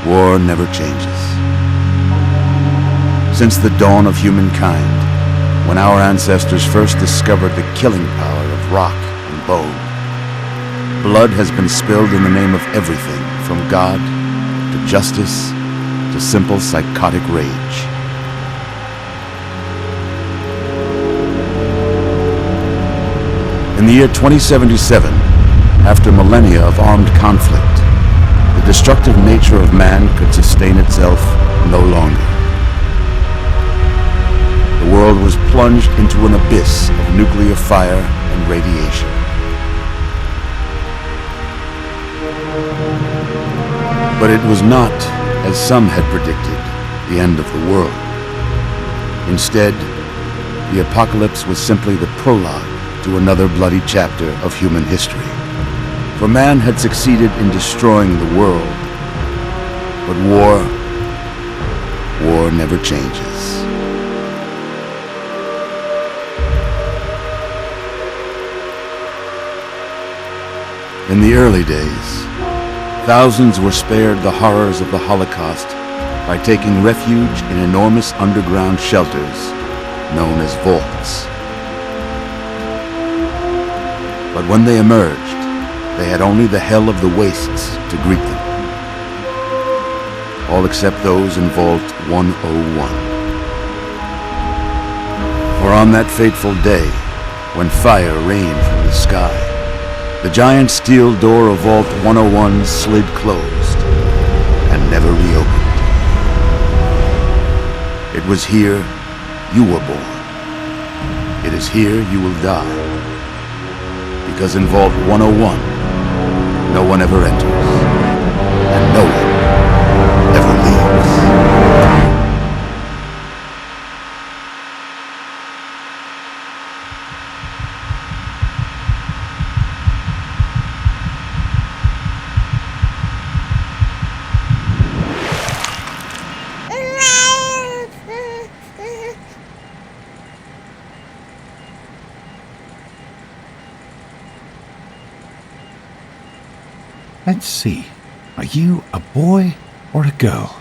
War never changes. Since the dawn of humankind, when our ancestors first discovered the killing power of rock and bone, blood has been spilled in the name of everything from God to justice to simple psychotic rage. In the year 2077, after millennia of armed conflict, the destructive nature of man could sustain itself no longer. The world was plunged into an abyss of nuclear fire and radiation. But it was not, as some had predicted, the end of the world. Instead, the apocalypse was simply the prologue to another bloody chapter of human history. For man had succeeded in destroying the world, but war never changes. In the early days, thousands were spared the horrors of the Holocaust by taking refuge in enormous underground shelters known as vaults. But when they emerged, they had only the hell of the wastes to greet them. All except those in Vault 101. For on that fateful day, when fire rained from the sky, the giant steel door of Vault 101 slid closed and never reopened. It was here you were born. It is here you will die. Because in Vault 101, no one ever enters, and no one ever leaves. Let's see. Are you a boy or a girl?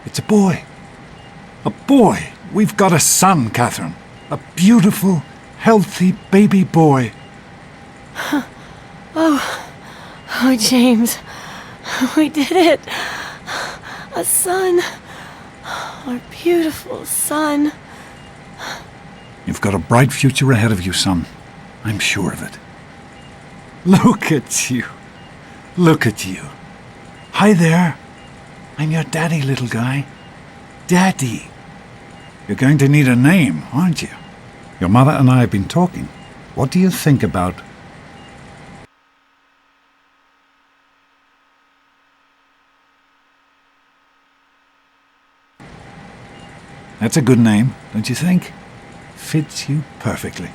It's a boy. A boy! We've got a son, Catherine. A beautiful, healthy baby boy. Oh, James. We did it. A son. Our beautiful son. You've got a bright future ahead of you, son. I'm sure of it. Look at you. Look at you. Hi there. I'm your daddy, little guy. Daddy. You're going to need a name, aren't you? Your mother and I have been talking. What do you think about... That's a good name, don't you think? Fits you perfectly.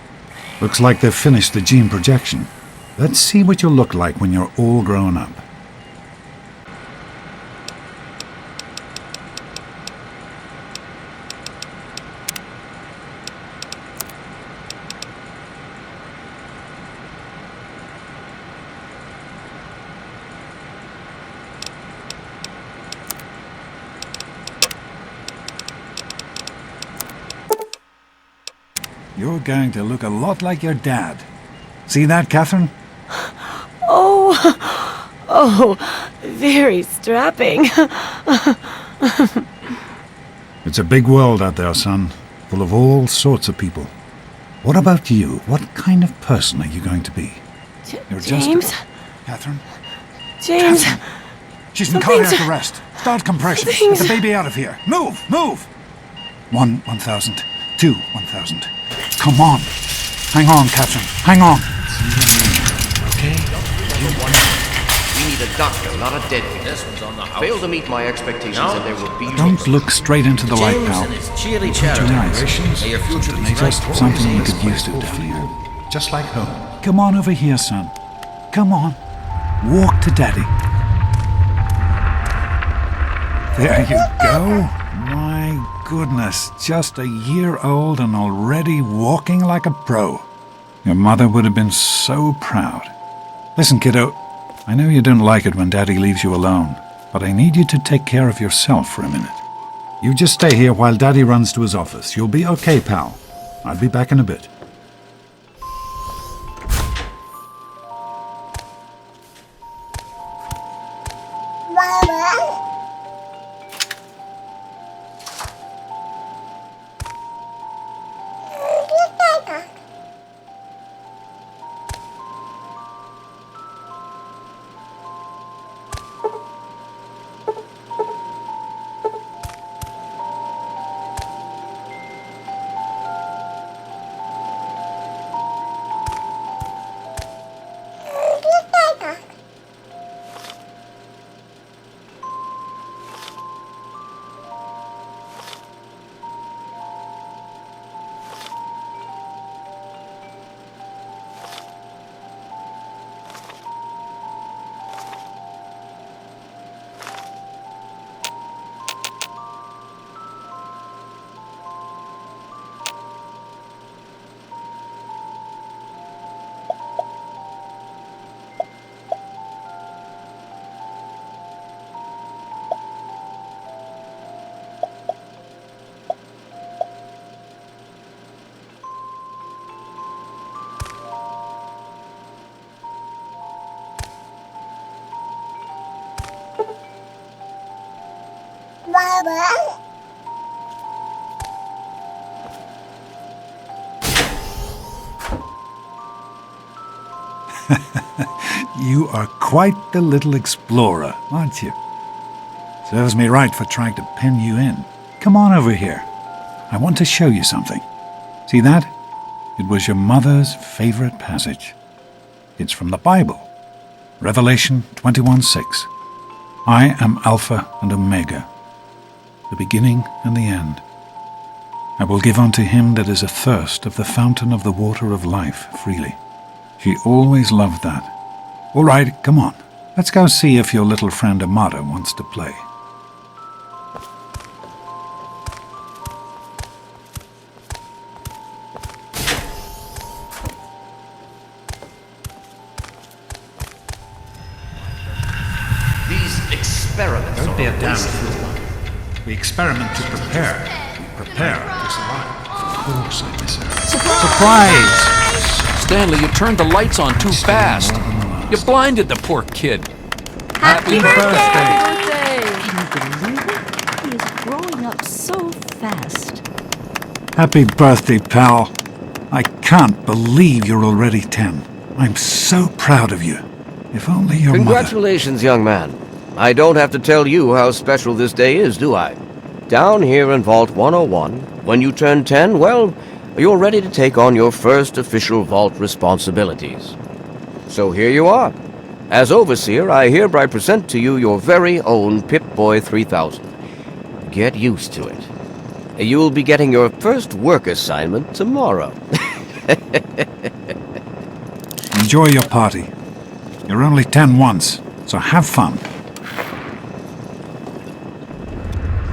Looks like they've finished the gene projection. Let's see what you'll look like when you're all grown up. you're going to look a lot like your dad. See that, Catherine? Oh, very strapping. It's a big world out there, son, full of all sorts of people. What about you? What kind of person are you going to be? You're James? just... Catherine? James? Catherine. She's in cardiac arrest. Start compressions. Get the baby out of here. Move! 1,000. 1,000. Come on. Hang on, Catherine. Hang on. Okay? We need a doctor, not a deadbeat. This one's on the house. Fail to meet my expectations and there will be... Don't look straight into the light, pal. Chili Put your eyes. May your future be Just something you could use to down here. Just like home. Come on over here, son. Come on. Walk to Daddy. There you go. My goodness, just a year old and already walking like a pro. Your mother would have been so proud. Listen, kiddo, I know you don't like it when Daddy leaves you alone, but I need you to take care of yourself for a minute. You just stay here while Daddy runs to his office. You'll be okay, pal. I'll be back in a bit. You are quite the little explorer, aren't you? Serves me right for trying to pin you in. Come on over here. I want to show you something. See that? It was your mother's favorite passage. It's from the Bible. Revelation 21:6. I am Alpha and Omega, the beginning and the end. I will give unto him that is athirst of the fountain of the water of life freely. She always loved that. All right, come on. Let's go see if your little friend Amada wants to play. These experiments Don't be a damn waste. fool. We experiment to prepare. We prepare to survive. Of course I miss her. Surprise! Stanley, you turned the lights on too fast. You blinded the poor kid. Happy birthday! He is growing up so fast. Happy birthday, pal. I can't believe you're already 10. I'm so proud of you. If only your mother... Congratulations, young man. I don't have to tell you how special this day is, do I? Down here in Vault 101, when you turn 10, well, you're ready to take on your first official Vault responsibilities. So here you are. As Overseer, I hereby present to you your very own Pip-Boy 3000. Get used to it. You'll be getting your first work assignment tomorrow. Enjoy your party. You're only 10 once, so have fun.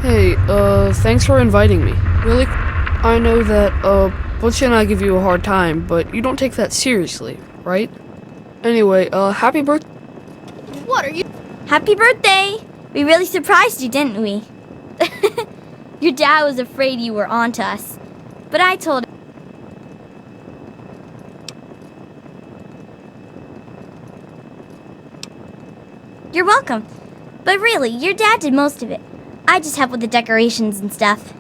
Hey, thanks for inviting me. Really? I know that, Butch and I give you a hard time, but you don't take that seriously, right? Anyway, happy birthday. What are you? Happy birthday! We really surprised you, didn't we? Your dad was afraid you were onto us, but I told him. You're welcome. But really, your dad did most of it. I just help with the decorations and stuff.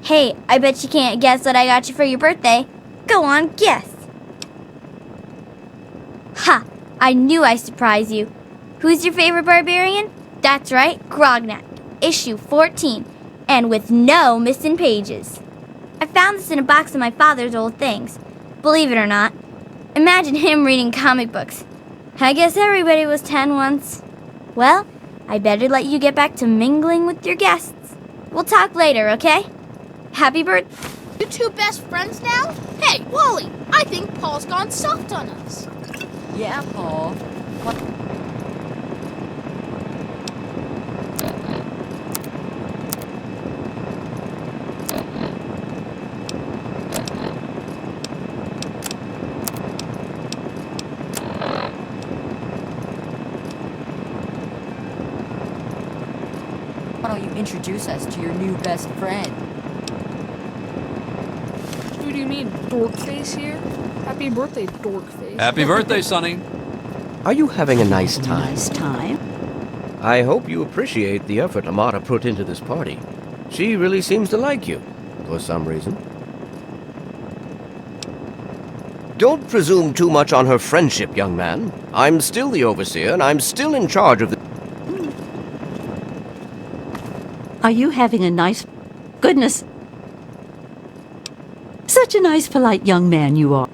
Hey, I bet you can't guess what I got you for your birthday. Go on, guess. Ha! I knew I'd surprise you. Who's your favorite barbarian? That's right, Grognak. Issue 14. And with no missing pages. I found this in a box of my father's old things. Believe it or not. Imagine him reading comic books. I guess everybody was 10 once. Well, I better let you get back to mingling with your guests. We'll talk later, okay? Happy birthday. You two best friends now? Hey, Wally, I think Paul's gone soft on us. Yeah, Paul. What? Why don't you introduce us to your new best friend? Who do you mean, Dorkface here? Happy birthday, Dorkface. Happy birthday, Sonny. Are you having a nice time? Nice time. I hope you appreciate the effort Amata put into this party. She really seems to like you, for some reason. Don't presume too much on her friendship, young man. I'm still the overseer, and I'm still in charge of the... Are you having a nice... Goodness. Such a nice, polite young man you are.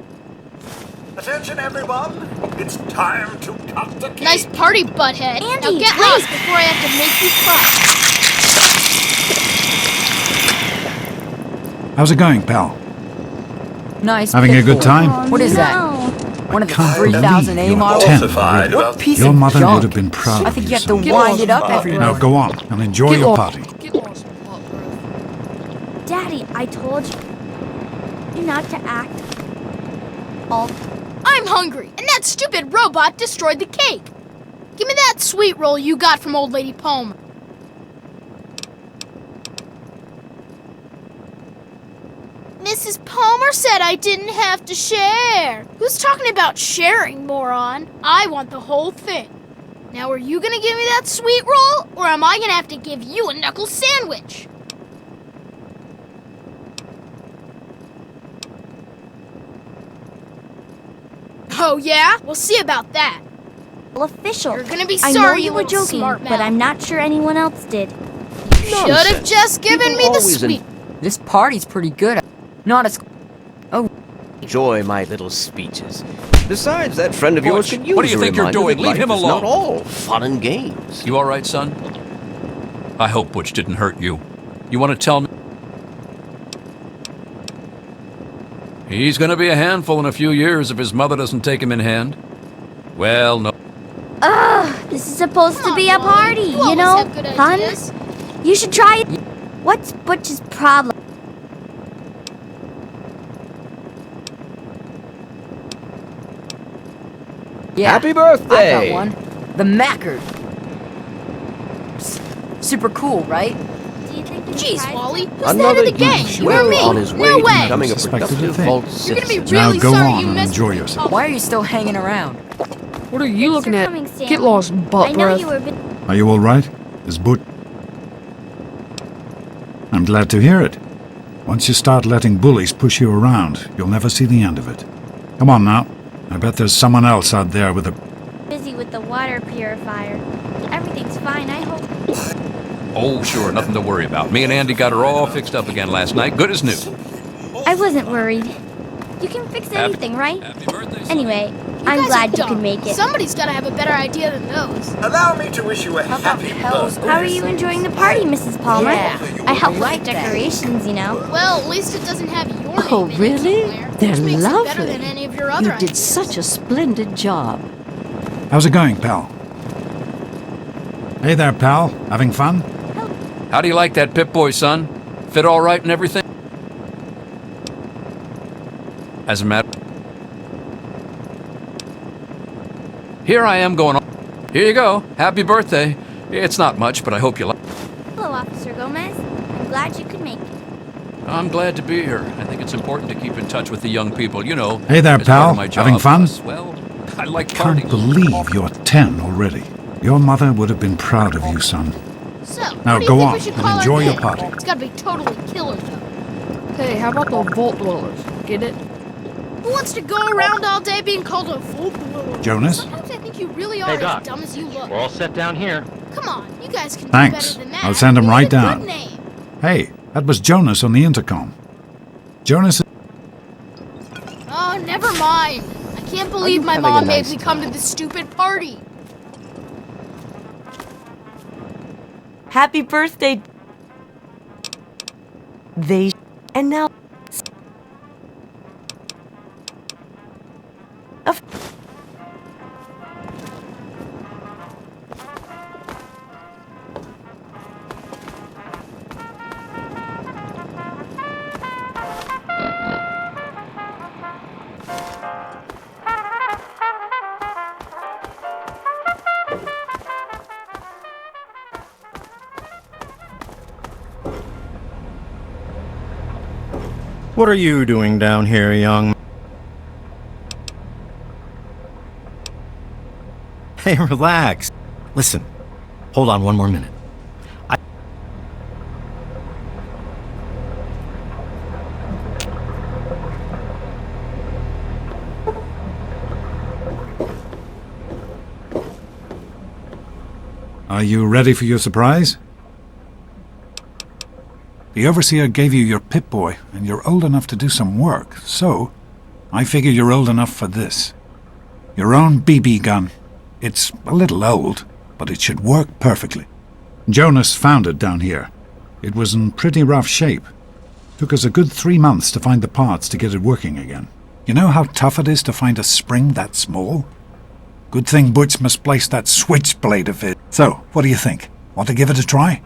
Attention, everyone! It's time to cut the cake! Nice party, butthead. Andy, now get please. lost before I have to make you cry. How's it going, pal? Nice. Having a good pitbull. time? What is that? No. One of the Can't 3000 believe A you're models? 10 Falsified. already. What piece Your of mother junk. would have been proud I of think you. you have to son. wind it up every Now month. go on and enjoy your party. Get lost, butt breath. Daddy, I told you not to act all... I'm hungry, and that stupid robot destroyed the cake. Give me that sweet roll you got from old lady Palmer. Mrs. Palmer said I didn't have to share. Who's talking about sharing, moron? I want the whole thing. Now, are you gonna give me that sweet roll, or am I gonna have to give you a knuckle sandwich? Oh, yeah? We'll see about that. official. You're gonna be I know sorry, you were little joking, smart but mouth. I'm not sure anyone else did. Should have just given People me the always sweet. This party's pretty good. Not as... Enjoy my little speeches. Besides, that friend of yours Butch, could use what do you a think you're reminder doing? that Leave him life is alone. not all fun and games. You all right, son? I hope Butch didn't hurt you. You want to tell me? He's going to be a handful in a few years if his mother doesn't take him in hand. Well, no. Ugh, this is supposed to be a party, you always know? have good Fun? ideas. You should try it. What's Butch's problem? Yeah, Happy birthday! I got one. The Mackard. Super cool, right? Do you think Jeez, Wally, who's the head Another of the gang? huge You or swell me? on his way No to way. becoming a Suspected a productive thing. vault You're gonna be citizen. Now really go sorry on you and messed enjoy with yourself. Why are you still hanging around? What are you looking at? Coming, Stanley. Get lost, butt I know breath. you were a bit... Are you all right? Is Boot? I'm glad to hear it. Once you start letting bullies push you around, you'll never see the end of it. Come on now. I bet there's someone else out there with a... busy with the water purifier. Everything's fine, I hope. Oh, sure, nothing to worry about. Me and Andy got her all fixed up again last night. Good as new. I wasn't worried. You can fix Happy- anything, right? Happy birthday, son. Anyway, You I'm guys glad are you dumb. could make it. Somebody's gotta have a better idea than those. Allow me to wish you a happy hell's birthday. How are you enjoying the party, Mrs. Palmer? Yeah, I help I like with the that. decorations, you know. Well, at least it doesn't have your name Oh, in it really? somewhere, They're which makes it better lovely. than any of your other You did ideas. such a splendid job. How's it going, pal? Hey there, pal. Having fun? How do you like that Pip-Boy, son? Fit all right and everything? As a matter... Here I am going on. Here you go. Happy birthday. It's not much, but I hope you like... Hello, Officer Gomez. I'm glad you could make it. I'm glad to be here. I think it's important to keep in touch with the young people, you know. Hey there, as part pal. of my job. Having fun? Plus, well, I like Can't parties. believe you're 10 already. Your mother would have been proud of you, son. So, Now what do you go think on we should and call our enjoy your kid? party. It's gotta be totally killer, though. Hey, how about the Vault Dwellers? Get it? Who wants to go around all day being called a fool? Jonas? Sometimes I think you really are Hey, as Doc. dumb as you look. We're all set down here. Come on, you guys can Thanks. do better than that. I'll send him You right need a down. good name. Hey, that was Jonas on the intercom. Jonas... Oh, never mind. I can't believe my having a mom made nice me come to this stupid party. Happy birthday. And now. What are you doing down here, young? Hey, relax. Listen, hold on one more minute. Are you ready for your surprise? The Overseer gave you your Pip-Boy, and you're old enough to do some work, so I figure you're old enough for this. Your own BB gun. It's a little old, but it should work perfectly. Jonas found it down here. It was in pretty rough shape. Took us a good 3 months to find the parts to get it working again. You know how tough it is to find a spring that small? Good thing Butch misplaced that switchblade of his. So, what do you think? Want to give it a try?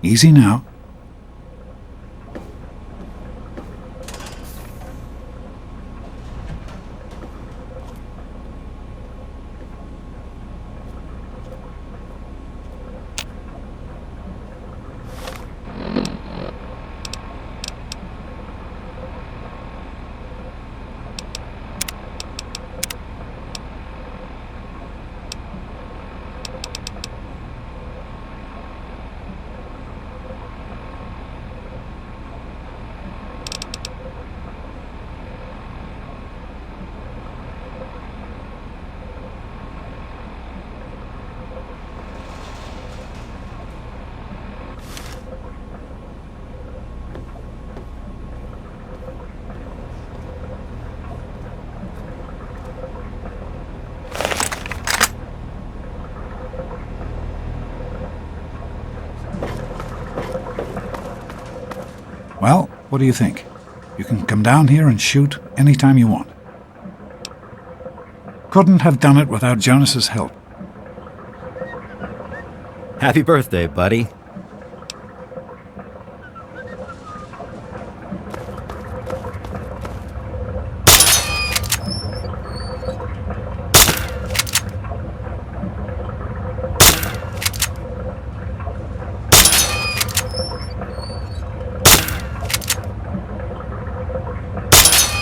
Easy now. Well, what do you think? You can come down here and shoot anytime you want. Couldn't have done it without Jonas's help. Happy birthday, buddy.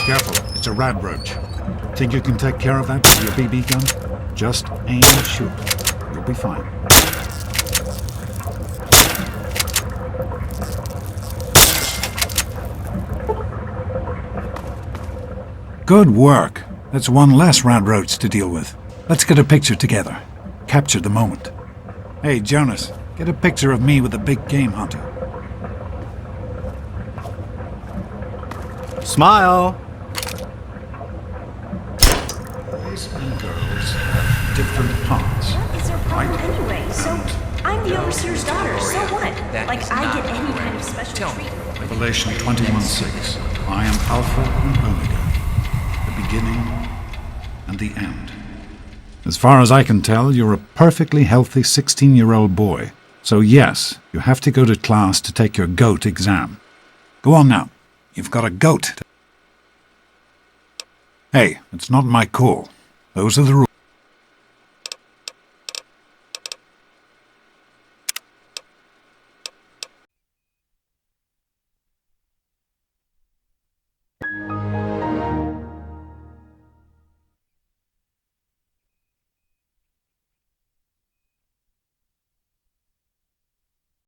Careful, it's a rad roach. Think you can take care of that with your BB gun? Just aim and shoot. You'll be fine. Good work. That's one less rad roach to deal with. Let's get a picture together. Capture the moment. Hey, Jonas, get a picture of me with the big game hunter. Smile! Boys and girls have different parts. What is their problem anyway? So, I'm the Overseer's daughter, so what? Like, I get any kind of special treatment. Revelation 21:6. I am Alpha and Omega, the beginning and the end. As far as I can tell, you're a perfectly healthy 16-year-old boy. So yes, you have to go to class to take your GOAT exam. Go on now. You've got a GOAT. Hey, it's not my call. Those are the rules.